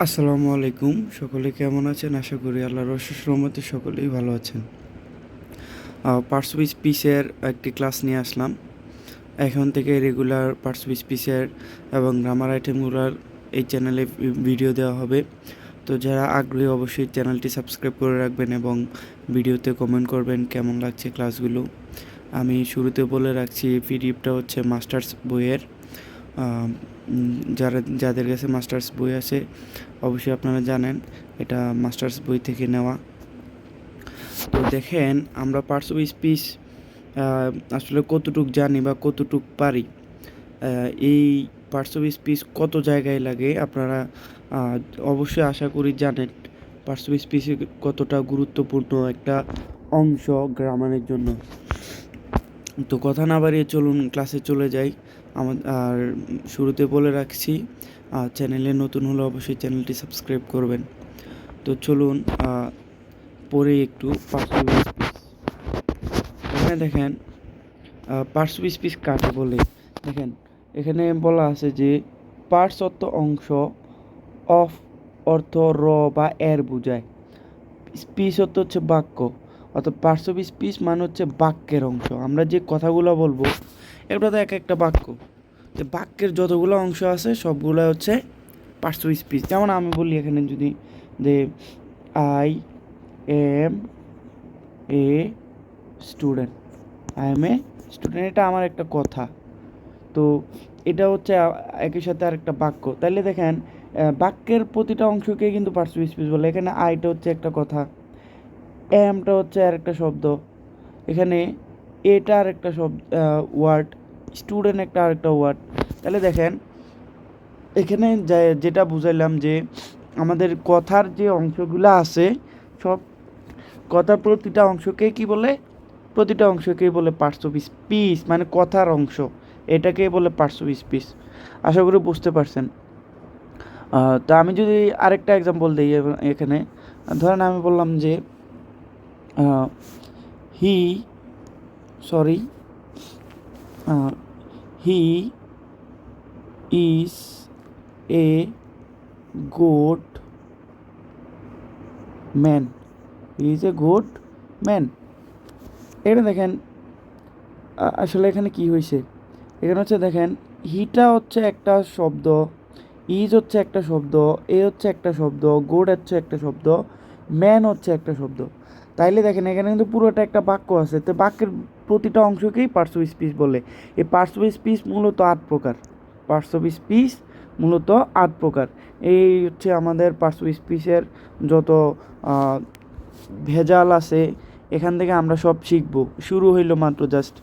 আসসালামু আলাইকুম। সকলে কেমন আছেন? আশা করি আল্লাহর অশেষ রহমতে সকলেই ভালো আছেন। পার্টস উইথ স্পিচের একটি ক্লাস নিয়ে আসলাম। এখন থেকে রেগুলার পার্টস উইথ স্পিচের এবং গ্রামার আইটেমগুলোর এই চ্যানেলে ভিডিও দেওয়া হবে। তো যারা আগ্রহী অবশ্যই চ্যানেলটি সাবস্ক্রাইব করে রাখবেন এবং ভিডিওতে কমেন্ট করবেন কেমন লাগছে ক্লাসগুলো। আমি শুরুতে বলে রাখছি, পিডিএফটা হচ্ছে মাস্টার্স বইয়ের। যাদের কাছে মাস্টার্স বই আছে অবশ্যই আপনারা জানেন এটা মাস্টার্স বই থেকে নেওয়া। তো দেখেন আমরা পার্টস অফ স্পিচ আসলে কতটুক জানি বা কতটুক পারি। এই পার্টস অফ স্পিচ কত জায়গায় লাগে আপনারা অবশ্যই আশা করি জানেন। পার্টস অফ স্পিচ কতটা গুরুত্বপূর্ণ একটা অংশ গ্রামারের জন্য। তো কথা না বাড়িয়ে চলুন ক্লাসে চলে যাই। আর শুরুতে বলে রাখছি, চ্যানেলে নতুন হলে অবশ্যই চ্যানেলটি সাবস্ক্রাইব করবেন। তো চলুন পরে একটু পার্টস অফ স্পিচ। এখানে দেখেন পার্টস অফ স্পিচ কাকে বলে। দেখেন এখানে বলা আছে যে পার্টস অর্থ অংশ, অফ অর্থ র বা এর বোঝায়, স্পিচ অর্থ হচ্ছে বাক্য। অর্থাৎ পার্টস অফ স্পিচ মানে হচ্ছে বাক্যের অংশ। আমরা যে কথাগুলো বলবো এগুলো তো এক একটা বাক্য। যে বাক্যের যতগুলো অংশ আছে সবগুলো হচ্ছে পার্টস অফ স্পিচ। যেমন আমি বলি এখানে যদি যে I M a student, I M a student, এটা আমার একটা কথা। তো এটা হচ্ছে একই সাথে আরেকটা বাক্য। তাইলে দেখেন বাক্যের প্রতিটা অংশকে কিন্তু পার্টস অফ স্পিচ বলে। এখানে আইটা হচ্ছে একটা কথা, এমটা হচ্ছে আরেকটা শব্দ, এখানে এটা আরেকটা শব্দ ওয়ার্ড, স্টুডেন্ট একটা আরেকটা ওয়ার্ড। তাহলে দেখেন এখানে যেটা বুঝাইলাম যে আমাদের কথার যে অংশগুলো আছে সব কথার প্রতিটা অংশকে কি বলে, প্রতিটা অংশকেই বলে পার্টস অফ স্পিচ, মানে কথার অংশ, এটাকেই বলে পার্টস অফ স্পিচ। আশা করি বুঝতে পারছেন। তা আমি যদি আরেকটা এক্সাম্পল দিই এখানে, ধরেন আমি বললাম যে he sorry he is a good man, he is a good man. এখানে দেখেন আসলে এখানে কি হয়েছে, এখানে হচ্ছে দেখেন হিটা হচ্ছে একটা শব্দ, ইজ হচ্ছে একটা শব্দ, এ হচ্ছে একটা শব্দ, গুড হচ্ছে একটা শব্দ, ম্যান হচ্ছে একটা শব্দ। তাইলে দেখেন এখানে কিন্তু পুরোটা একটা বাক্য আছে। তো বাক্যের প্রতিটা অংশকেই পার্টস অফ স্পিচ বলে। এই পার্টস অফ স্পিচ মূলত 8 প্রকার। পার্টস অফ স্পিচ মূলত 8 প্রকার। এই হচ্ছে আমাদের পার্টস অফ স্পিচের যত ভেজাল আছে, এখান থেকে আমরা সব শিখবো। শুরু হইল মাত্র জাস্ট।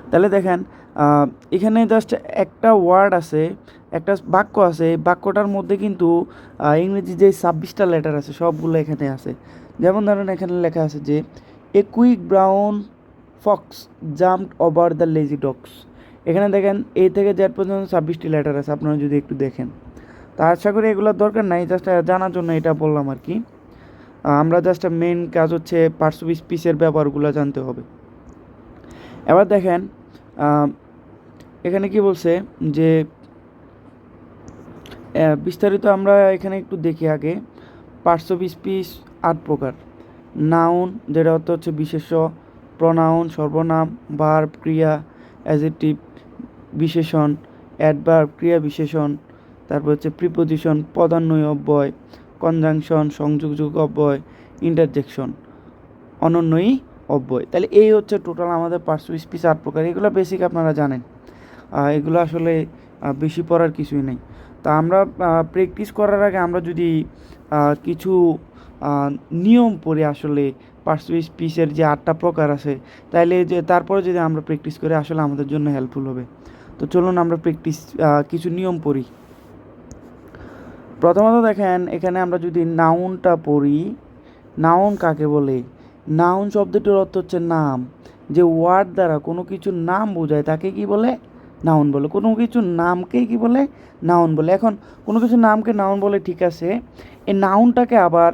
তাহলে দেখেন এখানে জাস্ট একটা ওয়ার্ড আছে, একটা বাক্য আছে। এই বাক্যটার মধ্যে কিন্তু ইংরেজি যে 26টা লেটার আছে সবগুলো এখানে আছে। যেমন ধরেন এখানে লেখা আছে যে a quick brown Fox jumped over the lazy dogs. এখানে দেখেন এ থেকে জেড পর্যন্ত 26টি লেটার আছে, আপনারা যদি একটু দেখেন। তা আশা করি এগুলোর দরকার নাই, জাস্ট জানার জন্য এটা বললাম আর কি। আমরা জাস্ট মেন কাজ হচ্ছে পার্টস অফ স্পিচের ব্যাপারগুলো জানতে হবে। এবার দেখেন এখানে কি বলছে যে বিস্তারিত আমরা এখানে একটু দেখি আগে। পার্টস অফ স্পিচ 8 প্রকার। নাউন, যেটা অর্থ হচ্ছে বিশেষ্য, প্রনাউন সর্বনাম, ভার্ব ক্রিয়া, অ্যাডজেক্টিভ বিশেষণ, অ্যাডভার্ব ক্রিয়া বিশেষণ, তারপর হচ্ছে প্রিপোজিশন পদান্বয়ী অব্যয়, কনজাংশন সংযোগযোগ অব্যয়, ইন্টারজেকশন অনন্যয়ী অব্যয়। তাহলে এই হচ্ছে টোটাল আমাদের পার্টস অফ স্পিচ 8 প্রকার। এগুলো বেসিক আপনারা জানেন, এগুলো আসলে বেশি পড়ার কিছুই নেই। তা আমরা প্র্যাকটিস করার আগে আমরা যদি কিছু নিয়ম পড়ি আসলে পার্টস অফ স্পিচের যে 8টা প্রকার আছে, তাইলে যে তারপরে যদি আমরা প্র্যাকটিস করি আসলে আমাদের জন্য হেল্পফুল হবে। তো চলুন আমরা কিছু নিয়ম পড়ি। প্রথমত দেখেন এখানে আমরা যদি নাউনটা পড়ি, নাউন কাকে বলে? নাউন শব্দটির অর্থ হচ্ছে নাম। যে ওয়ার্ড দ্বারা কোনো কিছুর নাম বোঝায় তাকে কি বলে? নাউন বলে। কোনো কিছুর নামকেই কি বলে? নাউন বলে। এখন কোনো কিছুর নামকে নাউন বলে, ঠিক আছে, এই নাউনটাকে আবার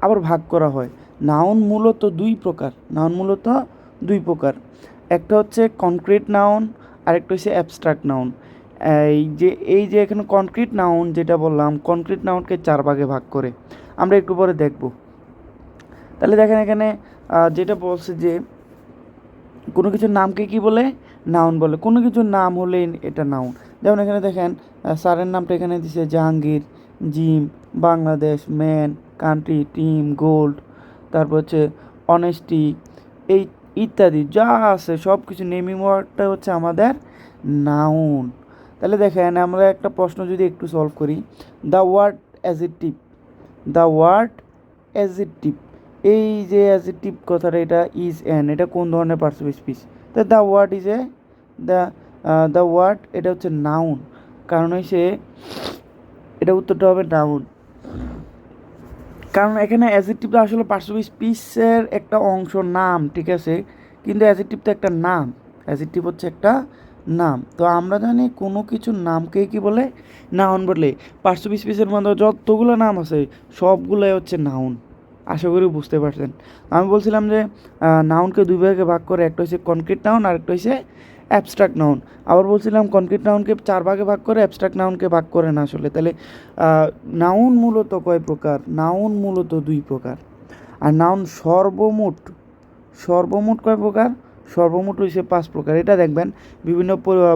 আবার ভাগ করা হয়। নাউন মূলত 2 প্রকার। নাউন মূলত 2 প্রকার। একটা হচ্ছে কনক্রিট নাউন, আরেকটা হচ্ছে অ্যাবস্ট্রাক্ট নাউন। এই যে এখানে কনক্রিট নাউন যেটা বললাম, কনক্রিট নাউনকে 4 ভাগে ভাগ করে, আমরা একটু পরে দেখব। তাহলে দেখেন এখানে যেটা বলছে যে কোনো কিছুর নামকে কি বলে, নাউন বলে। কোনো কিছুর নাম হলে এটা নাউন। যেমন এখানে দেখেন স্যারের নামটা এখানে দিছে Jahangir, gym, Bangladesh, man, country, team, gold, তারপর হচ্ছে অনেস্টি, এই ইত্যাদি যা আছে সব কিছু নেমিং ওয়ার্ডটা হচ্ছে আমাদের নাউন। তাহলে দেখেন আমরা একটা প্রশ্ন যদি একটু সলভ করি, the word adjective, the word adjective, এই যে অ্যাজেক্টিভ কথাটা, এটা ইজ অ্যান, এটা কোন ধরনের পার্টসিপেট স্পিচ? তো the word is a, the word এটা হচ্ছে নাউন, কারণ হচ্ছে এটা উত্তরটা হবে নাউন। কারণ এখানে অ্যাজেক্টিভটা আসলে পার্টসিপেট স্পিচের একটা অংশ, নাম, ঠিক আছে, কিন্তু অ্যাজেক্টিভ তো একটা নাম, অ্যাজেক্টিভ হচ্ছে একটা নাম। তো আমরা জানি কোনো কিছুর নামকে কি বলে, নাউন বলে। পার্টসিপেট স্পিচের মধ্যে যতগুলো নাম আছে সবগুলোই হচ্ছে নাউন। আশা করি বুঝতে পারছেন। আমি বলছিলাম যে নাউনকে 2 ভাগে ভাগ করে, একটা হচ্ছে কনক্রিট নাউন আর একটা হচ্ছে অ্যাবস্ট্রাক্ট নাউন। আবার বলছিলাম কনক্রিট নাউনকে 4 ভাগে ভাগ করে, অ্যাবস্ট্রাক্ট নাউনকে ভাগ করে না আসলে। তাহলে নাউন মূলত কয় প্রকার? নাউন মূলত 2 প্রকার। আর নাউন সর্বমোট কয় প্রকার? সর্বমোট হচ্ছে 5 প্রকার। এটা দেখবেন বিভিন্ন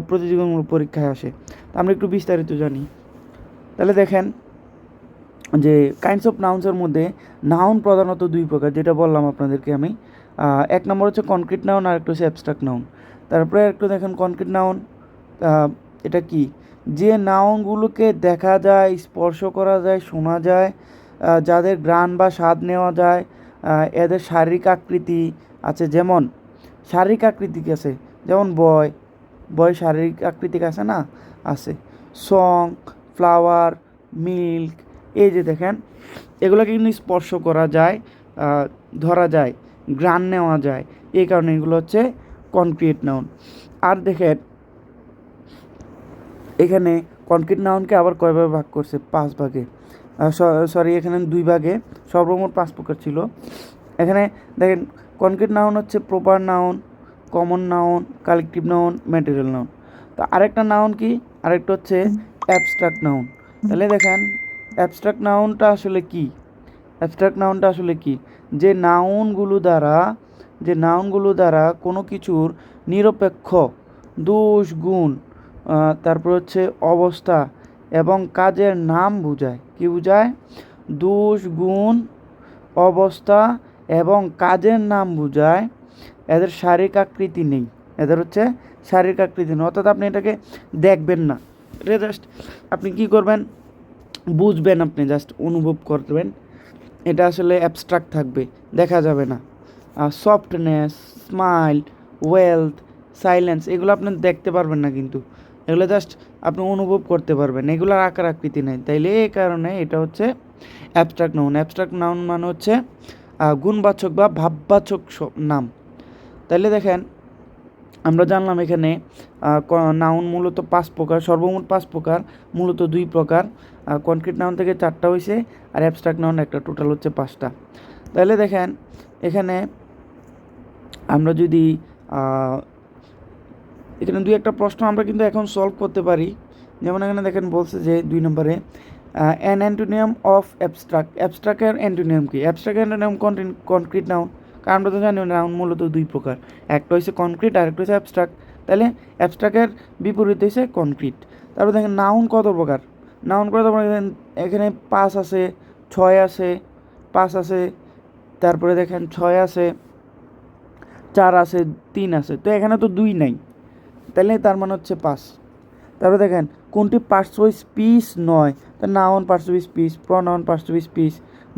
প্রতিযোগিতামূলক পরীক্ষায় আসে। তা আমরা একটু বিস্তারিত জানি। তাহলে দেখেন যে কাইন্ডস অফ নাউন্সের মধ্যে নাউন প্রধানত 2 প্রকার, যেটা বললাম আপনাদেরকে আমি। 1 নম্বর হচ্ছে কনক্রিট নাউন আর একটা হচ্ছে অ্যাবস্ট্রাক্ট নাউন। তারপরে একটু দেখেন কনক্রিট নাউন এটা কি? যে নাউনগুলোকে দেখা যায়, স্পর্শ করা যায়, শোনা যায়, যাদের ঘ্রাণ বা স্বাদ নেওয়া যায়, এদের শারীরিক আকৃতি আছে। যেমন শারীরিক আকৃতি আছে, যেমন বয় শারীরিক আকৃতি আছে না? আছে। সং, ফ্লাওয়ার, মিল্ক, এই যে দেখেন এগুলোকে কিন্তু স্পর্শ করা যায়, ধরা যায়, ঘ্রাণ নেওয়া যায়, এই কারণে এগুলো হচ্ছে কনক্রিট নাউন। আর দেখেন এখানে কনক্রিট নাউনকে আবার কয়ভাবে ভাগ করছে? 5 ভাগে, সরি এখানে 2 ভাগে, সর্বমোট 5 প্রকার ছিল। এখানে দেখেন কনক্রিট নাউন হচ্ছে proper noun, common noun, collective noun, material noun. তো আরেকটা নাউন কি? আরেকটা হচ্ছে অ্যাবস্ট্রাক্ট নাউন। তাহলে দেখেন অ্যাবস্ট্রাক্ট নাউনটা আসলে কি? অ্যাবস্ট্রাক্ট নাউনটা আসলে কি? যে নাউনগুলো দ্বারা কোনো কিছুর নিরপেক্ষ দোষ, গুণ, তারপর হচ্ছে অবস্থা এবং কাজের নাম বোঝায়। কি বোঝায়? দোষ, গুণ, অবস্থা এবং কাজের নাম বোঝায়। এদের শারীরিক আকৃতি নেই, এদের হচ্ছে শারীরিক আকৃতি নেই, অর্থাৎ আপনি এটাকে দেখবেন না, এটা জাস্ট আপনি কি করবেন, বুঝবেন, আপনি জাস্ট অনুভব করবেন। এটা আসলে অ্যাবস্ট্রাক্ট থাকবে, দেখা যাবে না। সফটনেস, স্মাইল, ওয়েলথ, সাইলেন্স, এগুলো আপনি দেখতে পারবেন না, কিন্তু এগুলো জাস্ট আপনি অনুভব করতে পারবেন, এগুলোর আকার আকৃতি নেই। তাইলে এই কারণে এটা হচ্ছে অ্যাবস্ট্রাক্ট নাউন। অ্যাবস্ট্রাক্ট নাউন মানে হচ্ছে গুণবাচক বা ভাববাচক নাম। তাইলে দেখেন আমরা জানলাম এখানে নাউন মূলত 5 প্রকার, সর্বমোট 5 প্রকার, মূলত 2 প্রকার। কনক্রিট নাউন থেকে 4টা হয়েছে, আর অ্যাবস্ট্রাক্ট নাউন একটা, টোটাল হচ্ছে 5টা। তাহলে দেখেন এখানে আমরা যদি এখানে 2-1টা প্রশ্ন আমরা কিন্তু এখন সলভ করতে পারি। যেমন এখানে দেখেন বলছে যে 2 নম্বরে অ্যান অ্যান্টোনিয়াম অফ অ্যাবস্ট্রাক্ট, অ্যাবস্ট্রাক্টের অ্যান্টোনিয়াম কি? অ্যাবস্ট্রাক্ট অ্যান্টোনিয়াম কনক্রিট নাউন, কারণ আমরা তো জানি নাউন মূলত 2 প্রকার, একটা হচ্ছে কনক্রিট আর একটা হচ্ছে অ্যাবস্ট্রাক্ট। তাহলে অ্যাবস্ট্রাক্টের বিপরীত হচ্ছে কনক্রিট। তারপর দেখেন নাউন কত প্রকার? নাউন কত প্রকার? এখানে 5 আছে, 6 আছে, 5 আছে, তারপরে দেখেন 6 আছে, 4 আছে, 3 আছে, তো এখানে তো 2 নাই, তাহলে তার মানে হচ্ছে 5। তারপরে দেখেন কোনটি পার্টসিপেট স্পিচ নয়? তা noun participate speech, pronoun participate speech,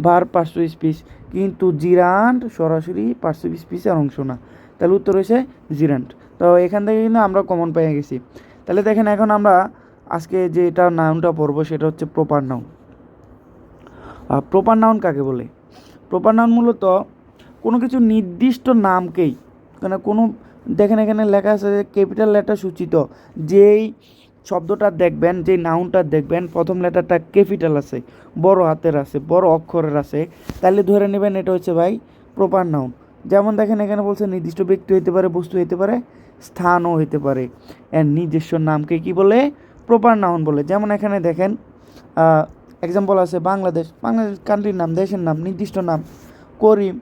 verb participate speech, কিন্তু জিরান্ড সরাসরি পার্টসিপেট স্পিচের অংশ না। তাহলে উত্তর হয়েছে জিরান্ড। তো এখান থেকে কিন্তু আমরা কমন পেয়ে গেছি। তাহলে দেখেন এখন আমরা আজকে যেটা নাউনটা পড়বো সেটা হচ্ছে প্রপার নাউন। প্রপার নাউন কাকে বলে? প্রপার নাউন মূলত কোনো কিছু নির্দিষ্ট নামকেই, মানে কোনো, দেখেন এখানে লেখা আছে যে ক্যাপিটাল লেটার সূচিত, যেই শব্দটা দেখবেন, যেই নাউনটা দেখবেন প্রথম লেটারটা ক্যাপিটাল আছে, বড় হাতের আছে, বড় অক্ষরের আছে, তাহলে ধরে নেবেন এটা হচ্ছে ভাই প্রপার নাউন। যেমন দেখেন এখানে বলছে নির্দিষ্ট ব্যক্তি হইতে পারে, বস্তু হইতে পারে, স্থানও হইতে পারে, এর নিজস্ব নামকে কি বলে? প্রপার নাউন বলে। যেমন এখানে দেখেন এক্সাম্পল আছে বাংলাদেশ, বাংলাদেশ কান্ট্রির নাম, দেশের নাম, নির্দিষ্ট নাম। করিম,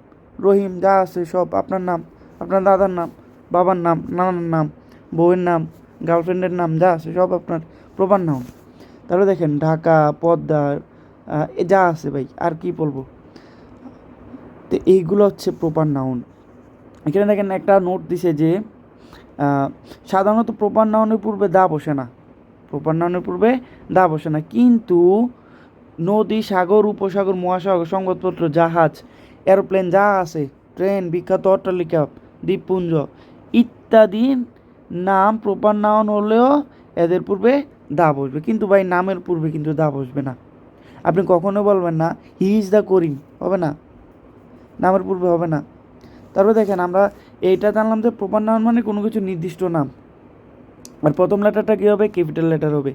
রহিম যা আছে সব আপনার নাম, আপনার দাদার নাম, বাবার নাম, নানার নাম, বউয়ের নাম, গার্লফ্রেন্ডের নাম যা আছে সব আপনার প্রপার নাউন। তারপরে দেখেন ঢাকা, পদ্মা, যা আছে ভাই আর কি বলবো। তো এইগুলো হচ্ছে প্রপার নাউন। এখানে দেখেন একটা নোট দিছে যে সাধারণত প্রপার নাউনের পূর্বে দা বসে না, প্রপার নাউনের পূর্বে দা বসে না, কিন্তু নদী, সাগর, উপসাগর, মহাসাগর, সংবাদপত্র, জাহাজ, এরোপ্লেন যা আছে, ট্রেন, বিখ্যাত অট্টালিকা, দ্বীপপুঞ্জ ইত্যাদি নাম প্রপার নাউন হলেও এদের পূর্বে দা বসবে, কিন্তু ভাই নামের পূর্বে কিন্তু দা বসবে না। আপনি কখনো বলবেন না হি ইজ দ্য করিম, হবে না, নামের পূর্বে হবে না। তারপরে দেখেন আমরা এইটা জানলাম যে প্রপার নাউন মানে কোনো কিছু নির্দিষ্ট নাম, আর প্রথম লেটারটা কী হবে, ক্যাপিটাল লেটার হবে।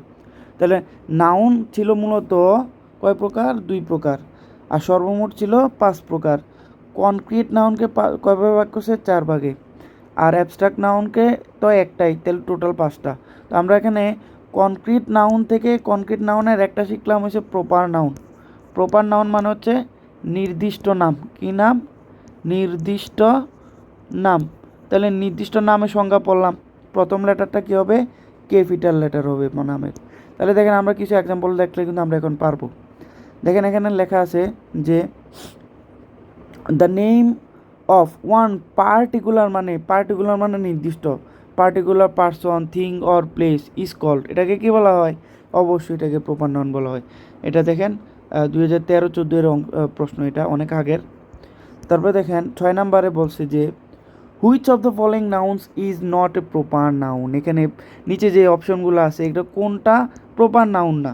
তাহলে নাউন ছিল মূলত কয় প্রকার, 2 প্রকার, আর সর্বমোট ছিল 5 প্রকার। কনক্রিট নাউনকে কয়ভাবে ভাগ করছে, 4 ভাগে, আর অ্যাবস্ট্রাক্ট নাউনকে তো একটাই, তাহলে টোটাল 5টা। তো আমরা এখানে কনক্রিট নাউন থেকে কনক্রিট নাউনের একটা শিখলাম হচ্ছে প্রপার নাউন। প্রপার নাউন মানে হচ্ছে নির্দিষ্ট নাম। কি নাম, নির্দিষ্ট নাম। তাহলে নির্দিষ্ট নামের সংজ্ঞা পড়লাম, প্রথম লেটারটা কী হবে, ক্যাপিটাল লেটার হবে নামের। তাহলে দেখেন আমরা কিছু এক্সাম্পল দেখলে কিন্তু আমরা এখন পারবো। দেখেন এখানে লেখা আছে যে the name of one particular মানে নির্দিষ্ট, particular person, thing or place is called, এটাকে কী বলা হয়, অবশ্যই এটাকে প্রপার নাউন বলা হয়। এটা দেখেন 2013-14 প্রশ্ন, এটা অনেক আগের। তারপরে দেখেন 6 নম্বরে বলছে যে which of the following nouns is not a proper noun. এখানে নিচে যে অপশনগুলো আছে এটা কোনটা প্রপার নাউন না।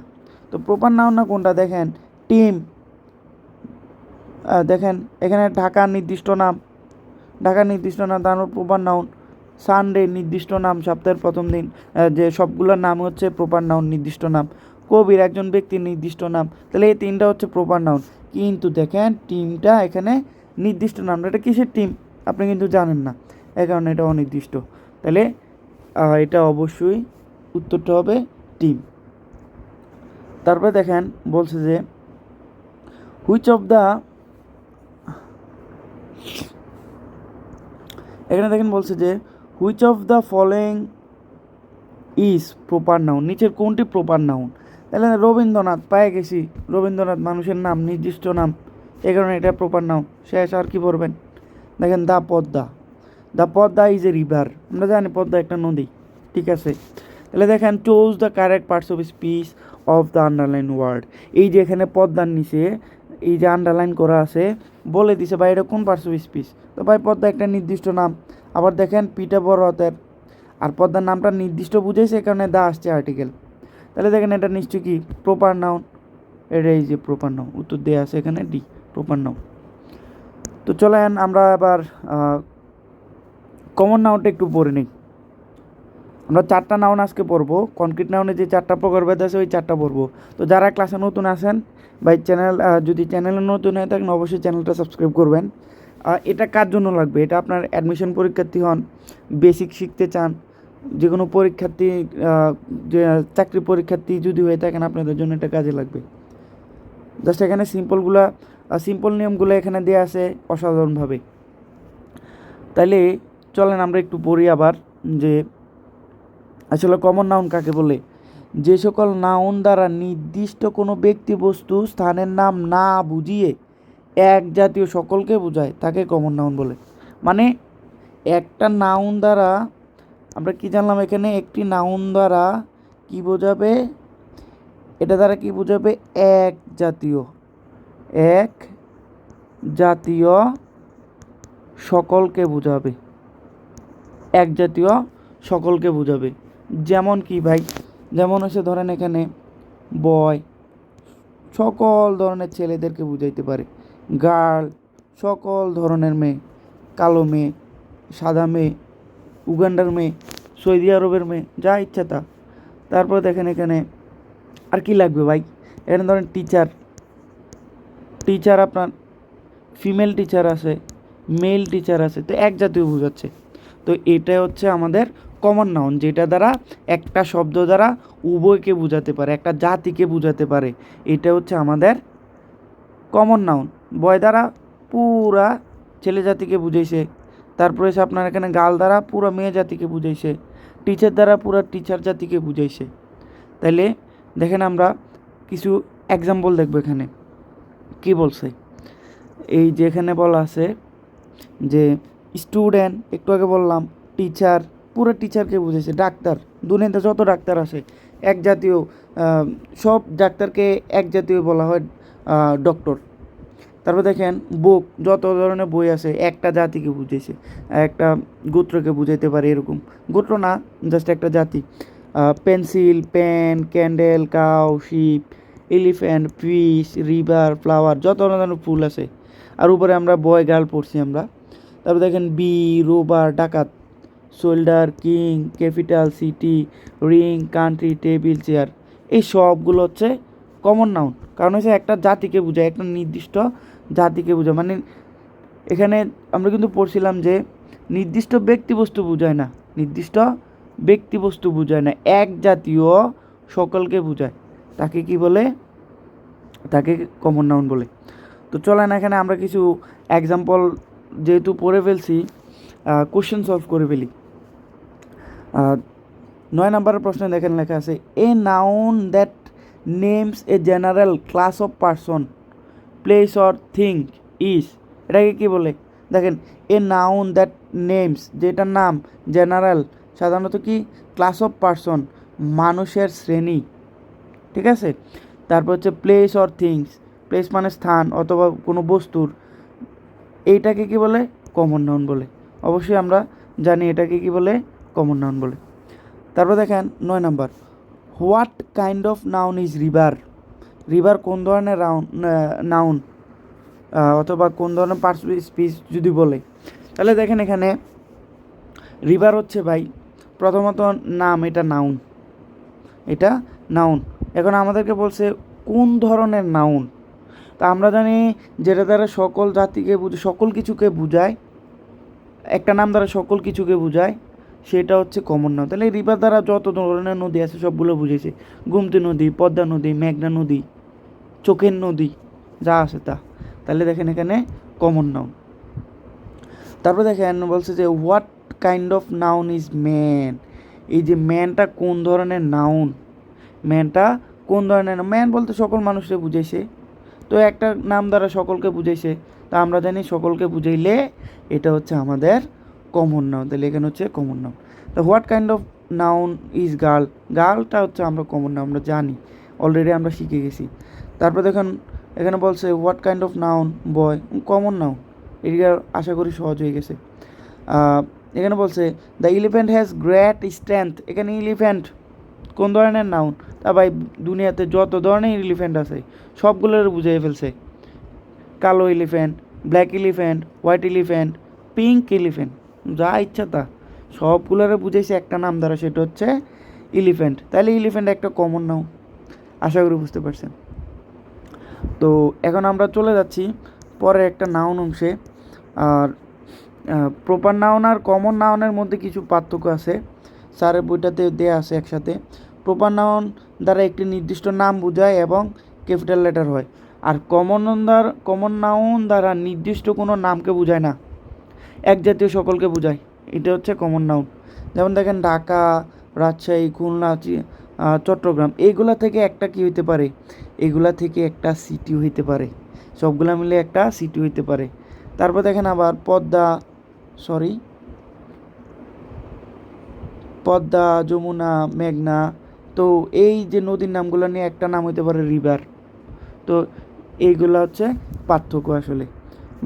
তো প্রপার নাউন না কোনটা, দেখেন টিম, দেখেন এখানে ঢাকার নির্দিষ্ট নাম, তার প্রপার নাউন। সানডে নির্দিষ্ট নাম, সপ্তাহের প্রথম দিন, যে সবগুলোর নাম হচ্ছে প্রপার নাউন, নির্দিষ্ট নাম। কবির একজন ব্যক্তির নির্দিষ্ট নাম, তাহলে এই 3টা হচ্ছে প্রপার নাউন। কিন্তু দেখেন টিমটা এখানে নির্দিষ্ট নাম, এটা কিসের টিম আপনি কিন্তু জানেন না, এই কারণে এটা অনির্দিষ্ট। তাহলে এটা অবশ্যই উত্তরটা হবে টিম। তারপরে দেখেন বলছে যে হুইচ অফ দ্য, এখানে দেখেন বলছে যে which of the following is proper noun, নিচের কোনটি প্রপার নাউন। তাহলে রবীন্দ্রনাথ, পায়ে গেছি, রবীন্দ্রনাথ মানুষের নাম, নির্দিষ্ট নাম, এই কারণে এটা প্রপার নাউন। শেষ আর কি পড়বেন, দেখেন the Padma is a river, আমরা জানি পদ্মা একটা নদী, ঠিক আছে। তাহলে দেখেন choose the correct parts of speech of the underline word, এই যে এখানে পদ্মার নিচে এই যে আন্ডারলাইন করা আছে বলে দিছে ভাই এটা কোন পার্টস অফ স্পিচ। তো ভাই পদ্মা একটা নির্দিষ্ট নাম, আবার দেখেন পিটা বড় হাতের, আর পদ্মার নামটা নির্দিষ্ট বুঝেছে, এই কারণে দা আসছে আর্টিকেল। তাহলে দেখেন এটা নিশ্চয়ই কি প্রপার নাউন, এটা এই যে প্রপার নাউন, উত্তর দেওয়া আছে এখানে ডি, প্রপার নাউন। তো চলেন আমরা আবার কমন নাউনটা একটু পড়ে নিই। আমরা 4টা নাউন আজকে পড়বো, কনক্রিট নাউনে যে 4টা প্রকারভেদ আছে ওই 4টা পড়বো। তো যারা ক্লাসে নতুন আছেন ভাই যদি চ্যানেলে নতুন হয়ে থাকেন অবশ্যই চ্যানেলটা সাবস্ক্রাইব করবেন। এটা কার জন্য লাগবে, এটা আপনার অ্যাডমিশন পরীক্ষার্থী হন, বেসিক শিখতে চান, যে কোনো পরীক্ষার্থী, যে চাকরি পরীক্ষার্থী যদি হয়ে থাকেন আপনাদের জন্য এটা কাজে লাগবে। জাস্ট এখানে সিম্পল নিয়মগুলো এখানে দেওয়া আছে অসাধারণভাবে। তাইলে চলেন আমরা একটু পড়ি আবার যে আসলে কমন নাউন কাকে বলে। যে সকল নাউন দ্বারা নির্দিষ্ট কোনো ব্যক্তি, বস্তু, স্থানের নাম না বুঝিয়ে এক জাতীয় সকলকে বোঝায় তাকে কমন নাউন বলে। মানে একটা নাউন দ্বারা আমরা কি জানলাম, এখানে একটি নাউন দ্বারা কি বোঝাবে, এটা দ্বারা কি বোঝাবে, এক জাতীয় সকলকে বোঝাবে, এক জাতীয় সকলকে বোঝাবে। যেমন কি ভাই, যেমন হচ্ছে ধরেন এখানে বয় সকল ধরনের ছেলেদেরকে বুঝাইতে পারে, গার্ল সকল ধরনের মেয়ে, কালো মেয়ে, সাদা মেয়ে, উগান্ডার মেয়ে, সৌদি আরবের মেয়ে, যা ইচ্ছা তা। তারপরে দেখেন এখানে আর কি লাগবে ভাই, এখানে ধরেন টিচার আপনার ফিমেল টিচার আছে, মেল টিচার আছে, তো এক জাতীয় বোঝাচ্ছে। তো এটা হচ্ছে আমাদের কমন নাউন, যেটা দ্বারা একটা শব্দ দ্বারা উভয়কে বোঝাতে পারে, একটা জাতিকে বোঝাতে পারে, এটা হচ্ছে আমাদের কমন নাউন। বয় দ্বারা পুরা ছেলে জাতিকে বুঝাইছে, তারপরে এসে আপনার এখানে গার্ল দ্বারা পুরো মেয়ে জাতিকে বুঝাইছে, টিচার দ্বারা পুরো টিচার জাতিকে বুঝাইছে। তাইলে দেখেন আমরা কিছু এক্সাম্পল দেখবো এখানে কি বলছে। এই যে এখানে বলা আছে যে স্টুডেন্ট, একটু আগে বললাম, টিচার, পুরো টিচারকে বুঝাইছে। ডাক্তার, দুনিয়াতে যত ডাক্তার আছে এক জাতীয়, সব ডাক্তারকে এক জাতীয় বলা হয় ডক্টর। তারপর দেখেন বুক, যত ধরনের বই আছে একটা জাতিকে বুঝাইছে, একটা গোত্রকে বুঝাইতে পারে, এরকম গোত্র না, জাস্ট একটা জাতি। Pencil, pen, candle, cow, sheep, elephant, fish, river, flower, যত ধরনের ফুল আছে। আর উপরে আমরা বয় গার্ল পড়ছি আমরা। তারপর দেখেন বি, রোবার, ডাকাত, shoulder, king, capital, city, ring, country, table, chair. এই সবগুলো হচ্ছে কমন নাউন, কারণ হচ্ছে একটা জাতিকে বোঝায়, একটা নির্দিষ্ট জাতিকে বোঝায়। মানে এখানে আমরা কিন্তু পড়ছিলাম যে নির্দিষ্ট ব্যক্তিবস্তু বোঝায় না, নির্দিষ্ট ব্যক্তিবস্তু বোঝায় না, এক জাতীয় সকলকে বোঝায়, তাকে কি বলে, তাকে কমন নাউন বলে। তো চলেন এখানে আমরা কিছু এক্সাম্পল যেহেতু পড়ে ফেলছি, কোশ্চেন সলভ করে ফেলি। 9 নম্বরের প্রশ্নে দেখেন লেখা আছে, a noun that names a general class of person, place or thing is, এটাকে কি বলে? দেখেন এ নাউন দ্যাট নেমস, যেটার নাম জেনারেল, সাধারণত কি, ক্লাস অফ পারসন, মানুষের শ্রেণী, ঠিক আছে। তারপর হচ্ছে প্লেস অর থিংস, প্লেস মানে স্থান অথবা কোনো বস্তুর, এইটাকে কি বলে? কমন নাউন বলে। অবশ্যই আমরা জানি এটাকে কি বলে, কমন নাউন বলে। তারপর দেখেন 9 number, what kind of noun is river, river কোন ধরনের নাউন অথবা কোন ধরনের পার্টস স্পিচ যদি বলে, তাহলে দেখেন এখানে রিভার হচ্ছে ভাই প্রথমত নাম, এটা নাউন, এটা নাউন। এখন আমাদেরকে বলছে কোন ধরনের নাউন, তা আমরা জানি যেটা দ্বারা সকল জাতিকে সকল কিছুকে বোঝায়, একটা নাম দ্বারা সকল কিছুকে বোঝায়, সেটা হচ্ছে কমন নাউন। তাহলে রিভার দ্বারা যত ধরনের নদী আছে সবগুলো বুঝেছে, গোমতী নদী, পদ্মা নদী, মেঘনা নদী, চোখের নদী, যা আছে তা। তাহলে দেখেন এখানে কমন নাউন। তারপর দেখেন বলছে যে what kind of noun is man, এই যে ম্যানটা কোন ধরনের নাউন, ম্যানটা কোন ধরনের, ম্যান বলতে সকল মানুষকে বুঝাইছে, তো একটা নাম দ্বারা সকলকে বুঝাইছে, তা আমরা জানি সকলকে বুঝাইলে এটা হচ্ছে আমাদের কমন নাউন। তাহলে এখানে হচ্ছে কমন নাউন। তো what kind of noun is girl, গার্লটা হচ্ছে আমরা কমন নাউন, আমরা জানি, অলরেডি আমরা শিখে গেছি। তারপর দেখেন এখানে বলছে what kind of noun boy, common noun, এটা আশা করি সহজ হয়ে গেছে। এখানে বলছে the elephant has great strength, এখানে এলিফ্যান্ট কোন ধরনের নাউন, তা ভাই দুনিয়াতে যত ধরনের এলিফ্যান্ট আছে সবগুলোর বুঝিয়ে ফেলছে, কালো elephant, black elephant, white elephant, pink elephant, যা ইচ্ছা তা সবগুলোরে বুঝেছে একটা নাম দ্বারা, সেটা হচ্ছে এলিফ্যান্ট। তাহলে এলিফ্যান্ট একটা কমন নাউন, আশা করি বুঝতে পারছেন। তো এখন আমরা চলে যাচ্ছি পরে একটা নাউন অংশে। আর প্রপার নাউন আর কমন নাউনের মধ্যে কিছু পার্থক্য আছে, স্যারের বইটাতে দেয়া আছে একসাথে। প্রপার নাউন দ্বারা একটি নির্দিষ্ট নাম বোঝায় এবং ক্যাপিটাল লেটার হয়, আর কমন নাউন দ্বারা নির্দিষ্ট কোনো নামকে বোঝায় না, এক জাতীয় সকলকে বোঝায়, এটা হচ্ছে কমন নাউন। যেমন দেখেন ঢাকা, রাজশাহী, খুলনা, চট্টগ্রাম, এইগুলা থেকে একটা কি হইতে পারে, এগুলা থেকে একটা সিটি হইতে পারে, সবগুলা মিলে একটা সিটি হইতে পারে। তারপর দেখেন আবার পদ্মা, যমুনা, মেঘনা, তো এই যে নদীর নামগুলো নিয়ে একটা নাম হইতে পারে রিভার। তো এইগুলো হচ্ছে পার্থক্য। আসলে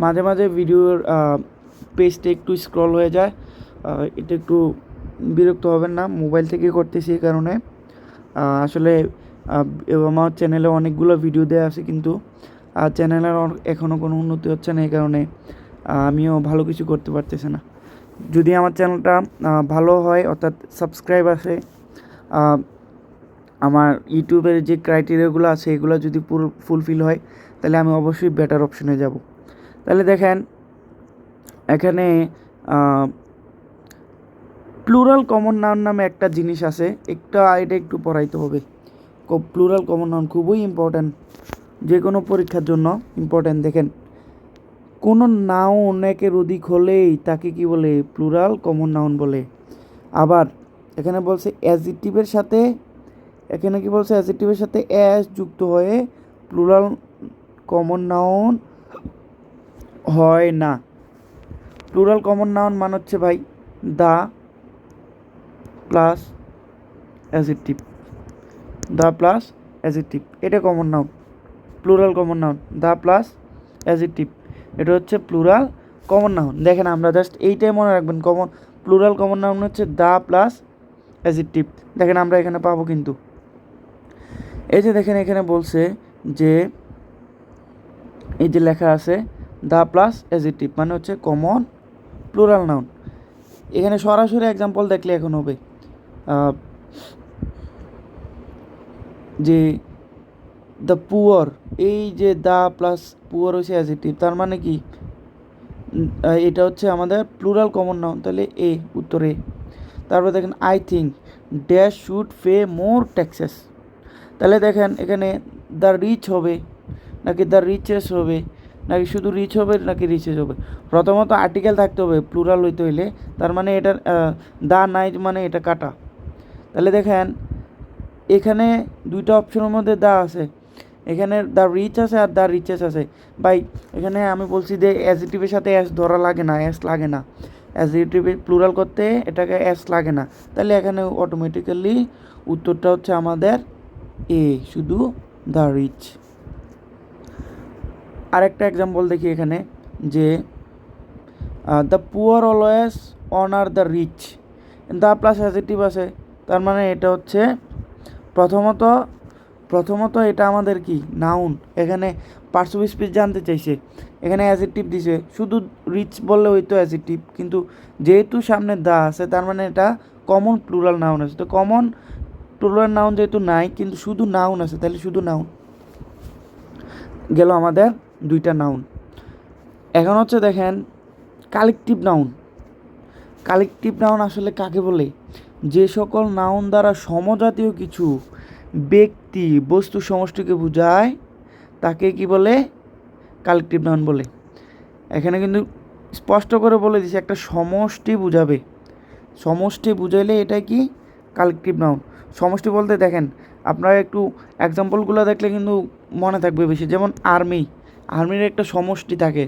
মাঝে মাঝে ভিডিওর পেজটা একটু স্ক্রল হয়ে যায়, এটা একটু বিরক্ত হবেন না, মোবাইল থেকে করতেছি এই কারণে। আসলে আমার চ্যানেলে অনেকগুলো ভিডিও দেওয়া আছে, কিন্তু চ্যানেলের এখনও কোনো উন্নতি হচ্ছে না, এই কারণে আমিও ভালো কিছু করতে পারতেছি না। যদি আমার চ্যানেলটা ভালো হয়, অর্থাৎ সাবস্ক্রাইব আসে, আমার ইউটিউবের যে ক্রাইটেরিয়াগুলো আছে এগুলো যদি পুরো ফুলফিল হয়, তাহলে আমি অবশ্যই বেটার অপশনে যাব। তাহলে দেখেন এখানে প্লুরাল কমন নাউন নামে একটা জিনিস আছে, এটা একটু পড়াইতে হবে। প্লুরাল কমন নাউন খুবই ইম্পর্ট্যান্ট, যে কোনো পরীক্ষার জন্য ইম্পর্ট্যান্ট। দেখেন, কোনো নাউন একের অধিক হলেই তাকে কি বলে? প্লুরাল কমন নাউন বলে। আবার এখানে বলছে অ্যাডজেক্টিভের সাথে, এখানে কি বলছে? অ্যাডজেক্টিভের সাথে অ্যাস যুক্ত হয়ে প্লুরাল কমন নাউন হয় না। প্লুরাল কমন নাউন মানে হচ্ছে ভাই the plus adjective, the plus adjective, এটা common noun. Plural common noun the plus adjective, এটা হচ্ছে প্লুরাল কমন নাউন। দেখেন, আমরা জাস্ট এইটাই মনে রাখবেন, প্লুরাল কমন নাউন হচ্ছে দা প্লাস অ্যাডজেক্টিভ। দেখেন আমরা এখানে পাবো কিন্তু, এই যে দেখেন এখানে বলছে যে, এই যে লেখা আছে দা প্লাস অ্যাডজেক্টিভ মানে হচ্ছে কমন প্লুরাল নাউন। এখানে সরাসরি এক্সাম্পল দেখলে এখন হবে যে দ্য পুয়ার, এই যে দা প্লাস পুয়ার হচ্ছে অ্যাডজেক্টিভ, তার মানে কি? এটা হচ্ছে আমাদের প্লুরাল কমন নাউন, তাহলে এ, উত্তর এ। তারপর দেখেন I think dash should pay more taxes, তাহলে দেখেন এখানে দ্য রিচ হবে নাকি দ্য রিচেস হবে, নাকি শুধু রিচ হবে নাকি রিচেস হবে? প্রথমত আর্টিকেল থাকতে হবে প্লুরাল হইতে হইলে, তার মানে এটার দা নাই মানে এটা কাটা। তাহলে দেখেন এখানে দুইটা অপশনের মধ্যে দা আছে, এখানে দ্য রিচ আছে আর দ্য রিচেস আছে। ভাই এখানে আমি বলছি যে অ্যাডজেক্টিভের সাথে এস ধরা লাগে না, এস লাগে না, অ্যাডজেক্টিভে প্লুরাল করতে এটাকে এস লাগে না, তাহলে এখানে অটোমেটিক্যালি উত্তরটা হচ্ছে আমাদের এ, শুধু দ্য রিচ। আরেকটা এক্সাম্পল দেখি এখানে যে the poor always honour the rich, the plus adjective আছে, তার মানে এটা হচ্ছে প্রথমত এটা আমাদের কি? নাউন। এখানে পার্টস অফ স্পিচ জানতে চাইছে, এখানে অ্যাডজেক্টিভ দিছে, শুধু রিচ বললে হয়তো অ্যাডজেক্টিভ, কিন্তু যেহেতু সামনে দা আছে তার মানে এটা কমন প্লুরাল নাউন আছে। তো কমন প্লুরাল নাউন যেহেতু নাই কিন্তু শুধু নাউন আছে, তাহলে শুধু নাউন গেল আমাদের দুইটা নাউন। এখন হচ্ছে দেখেন কালেকটিভ নাউন। কালেকটিভ নাউন আসলে কাকে বলে? যে সকল নাউন দ্বারা সমজাতীয় কিছু ব্যক্তি বস্তু সমষ্টিকে বোঝায় তাকে কি বলে? কালেকটিভ নাউন বলে। এখানে কিন্তু স্পষ্ট করে বলে দিছে একটা সমষ্টি বুঝাবে, সমষ্টি বুঝাইলে এটা কি? Collective noun. সমষ্টি বলতে দেখেন আপনারা একটু এক্সাম্পলগুলো দেখলে কিন্তু মনে থাকবে বেশি। যেমন আর্মি, আর্মির একটা সমষ্টি থাকে,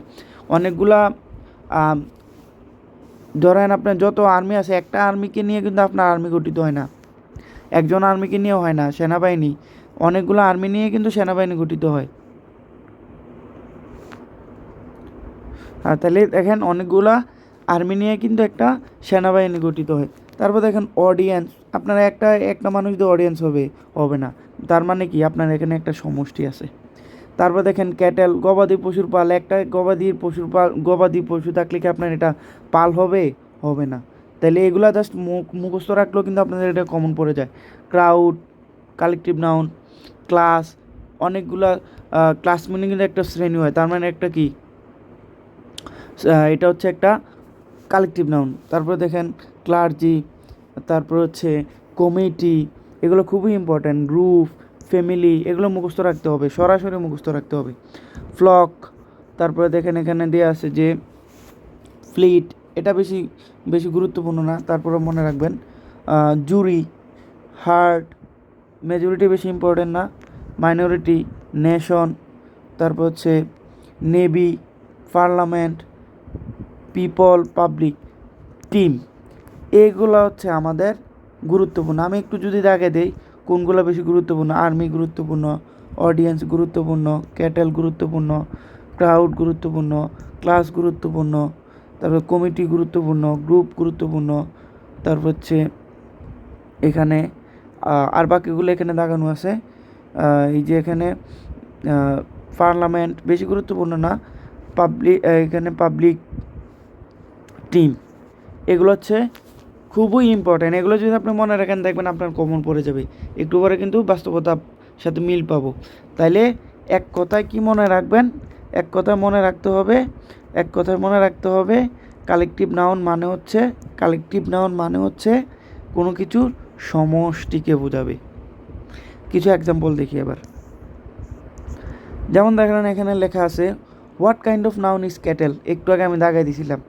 অনেকগুলা ধরেন আপনার যত আর্মি আছে, একটা আর্মিকে নিয়ে কিন্তু আপনার আর্মি গঠিত হয় না, একজন আর্মিকে নিয়েও হয় না। সেনাবাহিনী, অনেকগুলো আর্মি নিয়ে কিন্তু সেনাবাহিনী গঠিত হয়। আর তাহলে দেখেন অনেকগুলা আর্মি নিয়ে কিন্তু একটা সেনাবাহিনী গঠিত হয়। তারপর দেখেন অডিয়েন্স, আপনারা একটা মানুষ দিয়ে অডিয়েন্স হবে না, তার মানে কি? আপনার এখানে একটা সমষ্টি আছে। তারপর দেখেন ক্যাটেল, গবাদি পশুর পাল, একটা গবাদি পশু থাকলে কি আপনার এটা পাল হবে না। তাহলে এগুলা জাস্ট মুখস্থ রাখলেও কিন্তু আপনাদের এটা কমন পড়ে যায়। ক্রাউড কালেকটিভ নাউন, ক্লাস, অনেকগুলা ক্লাস মিনিং কিন্তু একটা শ্রেণী হয়, তার মানে একটা কি? এটা হচ্ছে একটা কালেকটিভ নাউন। তারপরে দেখেন ক্লার্জি, তারপর হচ্ছে কমিটি, এগুলো খুবই ইম্পর্ট্যান্ট। গ্রুপ, ফ্যামিলি, এগুলো মুখস্থ রাখতে হবে, সরাসরি মুখস্থ রাখতে হবে। ফ্লক, তারপরে দেখেন এখানে দেওয়া আছে যে ফ্লিট, এটা বেশি গুরুত্বপূর্ণ না, তারপরে মনে রাখবেন। জুরি, হার্ট, মেজরিটি বেশি ইম্পর্টেন্ট না। মাইনরিটি, নেশন, তারপর হচ্ছে navy, parliament, people, public, team, এইগুলো হচ্ছে আমাদের গুরুত্বপূর্ণ। আমি একটু যদি দাগে দেই কোনগুলো বেশি গুরুত্বপূর্ণ: আর্মি গুরুত্বপূর্ণ, অডিয়েন্স গুরুত্বপূর্ণ, ক্যাটেল গুরুত্বপূর্ণ, ক্রাউড গুরুত্বপূর্ণ, ক্লাস গুরুত্বপূর্ণ, তারপর কমিটি গুরুত্বপূর্ণ, গ্রুপ গুরুত্বপূর্ণ, তারপর হচ্ছে এখানে আর বাকিগুলো এখানে দাগানো আছে। এই যে এখানে পার্লামেন্ট বেশি গুরুত্বপূর্ণ না, এখানে পাবলিক, টিম, এগুলো হচ্ছে খুবই ইম্পর্ট্যান্ট। এগুলো যদি আপনি মনে রাখেন দেখবেন আপনার কমন পড়ে যাবে, একটু পরে কিন্তু বাস্তবতার সাথে মিল পাবো। তাইলে এক কথায় কি মনে রাখবেন? এক কথায় মনে রাখতে হবে কালেকটিভ নাউন মানে হচ্ছে কোনো কিছুর সমষ্টিকে বোঝাবে। কিছু এক্সাম্পল দেখি এবার। যেমন দেখেন এখানে লেখা আছে what kind of noun is cattle. একটু আগে আমি দাগাই দিয়েছিলাম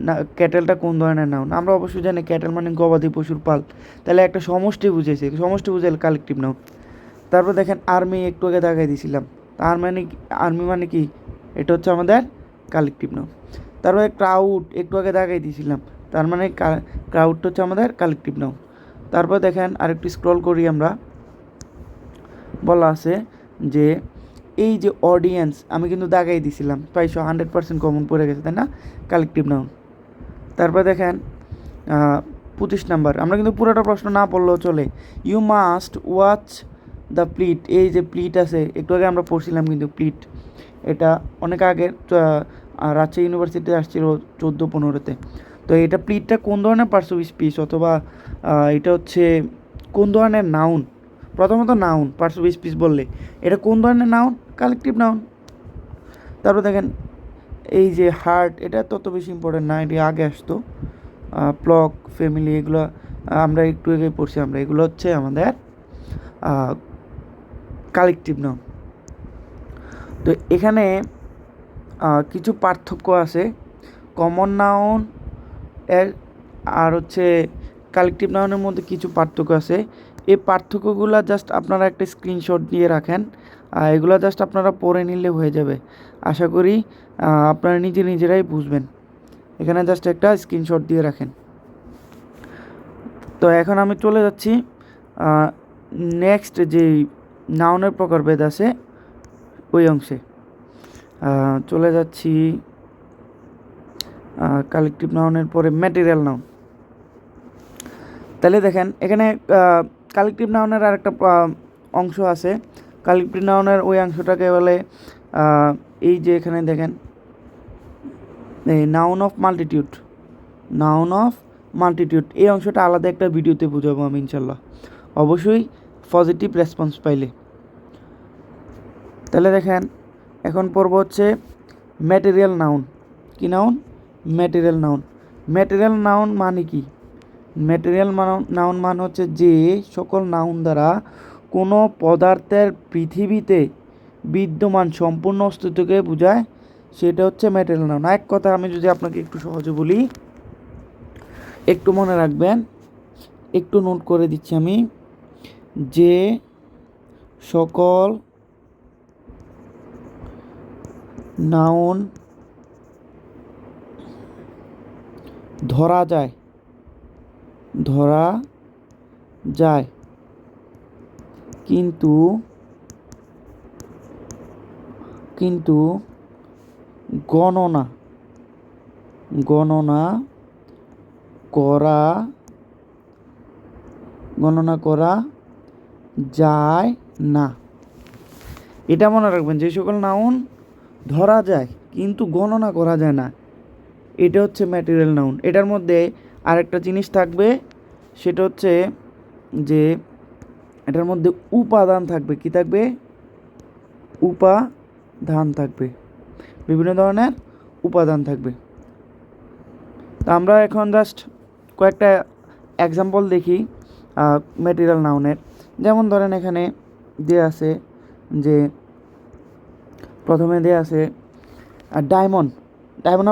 না, ক্যাটেলটা কোন ধরনের নাউন। আমরা অবশ্যই জানি ক্যাটেল মানে গবাদি পশুর পাল, তাহলে একটা সমষ্টি বুঝেছে, সমষ্টি বুঝাইলে কালেকটিভ নাউন। তারপর দেখেন আর্মি, একটু আগে দাগাই দিয়েছিলাম, আর্মি মানে কি, এটা হচ্ছে আমাদের কালেকটিভ নাউন। তারপরে ক্রাউড, একটু আগে দাগাই দিয়েছিলাম, তার মানে ক্রাউডটা হচ্ছে আমাদের কালেকটিভ নাউন। তারপর দেখেন আরেকটু স্ক্রল করি আমরা, বলা আছে যে এই যে অডিয়েন্স, আমি কিন্তু দাগাই দিয়েছিলাম, প্রায়শ 100% কমন পড়ে গেছে, তাই না, কালেকটিভ নাউন। তারপর দেখেন 25 নাম্বার, আমরা কিন্তু পুরোটা প্রশ্ন না পড়লেও চলে। You must watch the pleat. এই যে প্লিট আছে, একটু আগে আমরা পড়ছিলাম কিন্তু প্লিট, এটা অনেক আগে রাজশাহী ইউনিভার্সিটিতে আসছিল 14-15-তে। তো এটা প্লিটটা কোন ধরনের পার্টস অফ স্পিচ, অথবা এটা হচ্ছে কোন ধরনের নাউন। প্রথমত নাউন, পার্টস অফ স্পিচ বললে এটা কোন ধরনের নাউন, কালেকটিভ নাউন। তারপর দেখেন এই যে হার্ট, এটা তত বেশি ইম্পর্টেন্ট না, এটি আগে আসতো। প্লক, ফ্যামিলি, এগুলো আমরা একটু আগে পড়ছি, আমরা এগুলো হচ্ছে আমাদের কালেকটিভ নাউন। তো এখানে কিছু পার্থক্য আছে কমন নাউন এর আর হচ্ছে কালেকটিভ নাউনের মধ্যে কিছু পার্থক্য আছে। এই পার্থক্যগুলো জাস্ট আপনারা একটা স্ক্রিনশট দিয়ে রাখেন, এগুলো জাস্ট আপনারা পড়ে নিলে হয়ে যাবে। আশা করি আপনারা নিজেরাই বুঝবেন। এখানে জাস্ট একটা স্ক্রিনশট দিয়ে রাখেন। তো এখন আমি চলে যাচ্ছি নেক্সট যে নাউনের প্রকারভেদ আছে ওই অংশে চলে যাচ্ছি। কালেকটিভ নাউনের পরে ম্যাটেরিয়াল নাউন। তাহলে দেখেন এখানে কালেকটিভ নাউনের আর একটা অংশ আছে। কালেকটিভ নাউনের ওই অংশটাকে বলে এই যে এখানে দেখেন এই নাউন অফ মাল্টিটিউড। এই অংশটা আলাদা একটা ভিডিওতে বুঝাবো আমি ইনশাল্লাহ, অবশ্যই পজিটিভ রেসপন্স পাইলে। তাহলে দেখেন এখন পর্ব হচ্ছে ম্যাটেরিয়াল নাউন। কি noun? Material noun. Material noun মানে কি? ম্যাটেরিয়াল নাউন মানে হচ্ছে যে সকল নাউন দ্বারা কোনো পদার্থের পৃথিবীতে বিদ্যমান সম্পূর্ণ অস্তিত্বকে বোঝায়, সেটা হচ্ছে ম্যাটেরিয়াল নাউন। এক কথা আমি যদি আপনাকে একটু সহজে বলি, একটু মনে রাখবেন, একটু নোট করে দিচ্ছি আমি, যে সকল নাউন ধরা যায় কিন্তু গণনা করা যায় না। এটা মনে রাখবেন, যে সকল নাউন ধরা যায় কিন্তু গণনা করা যায় না, এটা হচ্ছে ম্যাটেরিয়াল নাউন। এটার মধ্যে আরেকটা জিনিস থাকবে, সেটা হচ্ছে যে এটার মধ্যে উপাদান থাকবে। কি থাকবে? উপাদান থাকবে, বিভিন্ন ধরনের উপাদান থাকবে। তা আমরা এখন জাস্ট কয়েকটা এক্সাম্পল দেখি ম্যাটেরিয়াল নাউনের। যেমন ধরেন এখানে দেয়া আছে যে প্রথমে দেয়া আছে ডায়মন্ড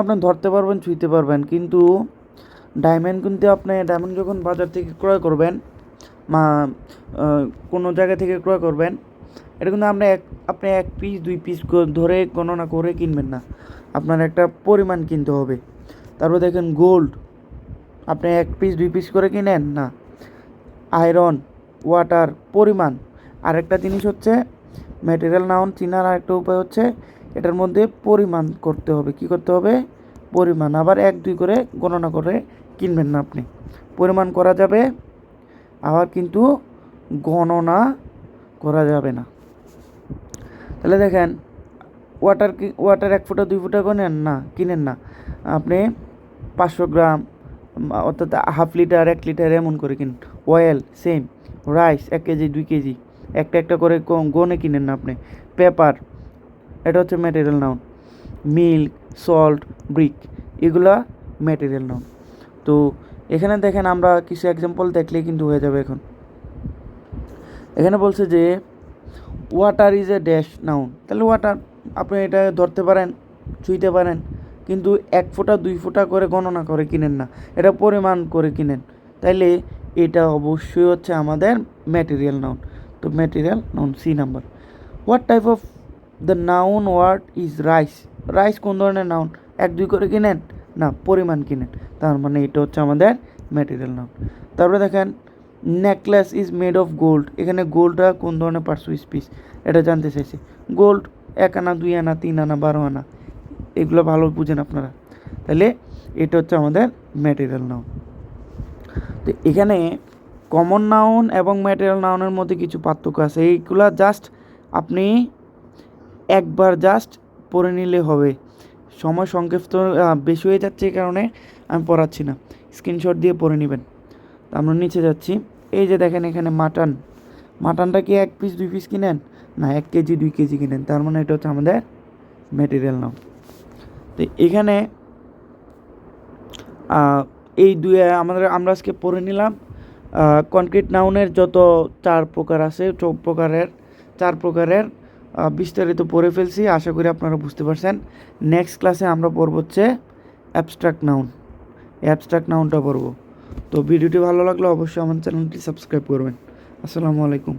আপনি ধরতে পারবেন, ছুঁইতে পারবেন, কিন্তু ডায়মন্ড যখন বাজার থেকে ক্রয় করবেন, কোনো জায়গা থেকে ক্রয় করবেন, এটা কিন্তু আপনি 1 পিস 2 পিস ধরে গণনা করে কিনবেন না, আপনার একটা পরিমাণ কিনতে হবে। তারপর দেখেন গোল্ড, আপনি 1 পিস 2 পিস করে কিনেন না, আয়রন, ওয়াটার, পরিমাণ। আরেকটা জিনিস হচ্ছে ম্যাটেরিয়াল নাউন চিনার আরেকটা উপায় হচ্ছে এটার মধ্যে পরিমাণ করতে হবে। কি করতে হবে? পরিমাণ। আবার 1 2 করে গণনা করে কিনবেন না আপনি, পরিমাণ করা যাবে, আবার কিন্তু গণনা করা যাবে না। তাহলে দেখেন ওয়াটার 1 ফুটা 2 ফুটা কিনেন না, আপনি 500 গ্রাম অর্থাৎ হাফ লিটার 1 লিটার এমন করে কিনেন। Oil same, rice 1 KG 2 KG একটা করে গনে কিনেন না আপনি। পেপার, এটা হচ্ছে material noun. Milk, salt, brick, এগুলা ম্যাটেরিয়াল নাউন। তো এখানে দেখেন আমরা কিছু এক্সাম্পল দেখলেই কিন্তু হয়ে যাবে। এখন এখানে বলছে যে water is a dash noun, তাহলে ওয়াটার আপনি এটা ধরতে পারেন, ছুঁইতে পারেন, কিন্তু 1 ফোঁটা 2 ফোঁটা করে গণনা করে কিনেন না, এটা পরিমাণ করে কিনেন, তাইলে এটা অবশ্যই হচ্ছে আমাদের ম্যাটেরিয়াল নাউন। তো material noun see number. What type of the noun word is rice, rice কোন ধরনের নাউন? 1-2 করে কিনেন না, পরিমাণ কিনেন, তার মানে এটা হচ্ছে আমাদের ম্যাটেরিয়াল নাউন। তারপরে দেখেন necklace is made of gold, এখানে গোল্ডটা কোন ধরনের পার্টস পিস এটা জানতে চাইছে। গোল্ড 1 আনা 2 আনা 3 আনা 12 আনা, এগুলো ভালো বুঝেন আপনারা, তাহলে এটা হচ্ছে আমাদের ম্যাটেরিয়াল নাউন। তো এখানে কমন নাউন এবং ম্যাটেরিয়াল নাউনের মধ্যে কিছু পার্থক্য আছে, এইগুলা জাস্ট আপনি একবার জাস্ট পড়ে নিলে হবে। সময় সংক্ষিপ্ত বেশি হয়ে যাচ্ছে, এই কারণে আমি পড়াচ্ছি না, স্ক্রিনশট দিয়ে পড়ে নেবেন। তো আমরা নিচে যাচ্ছি, এই যে দেখেন এখানে মাটন, মাটনটা কি 1 পিস 2 পিস কিনেন না, 1 কেজি 2 কেজি কিনেন, তার মানে এটা হচ্ছে আমাদের ম্যাটেরিয়াল নাউন। তো এখানে এই আমরা আজকে পড়ে নিলাম কনক্রিট নাউনের যত 4 প্রকার আছে, 4 প্রকারের বিস্তারিত পড়ে ফেলছি, আশা করি আপনারা বুঝতে পারছেন। নেক্সট ক্লাসে আমরা পড়ব হচ্ছে অ্যাবস্ট্রাক্ট নাউন, অ্যাবস্ট্রাক্ট নাউনটা পড়ব। তো ভিডিওটি ভালো লাগলে অবশ্যই আমার চ্যানেলটি সাবস্ক্রাইব করবেন। আসসালামু আলাইকুম।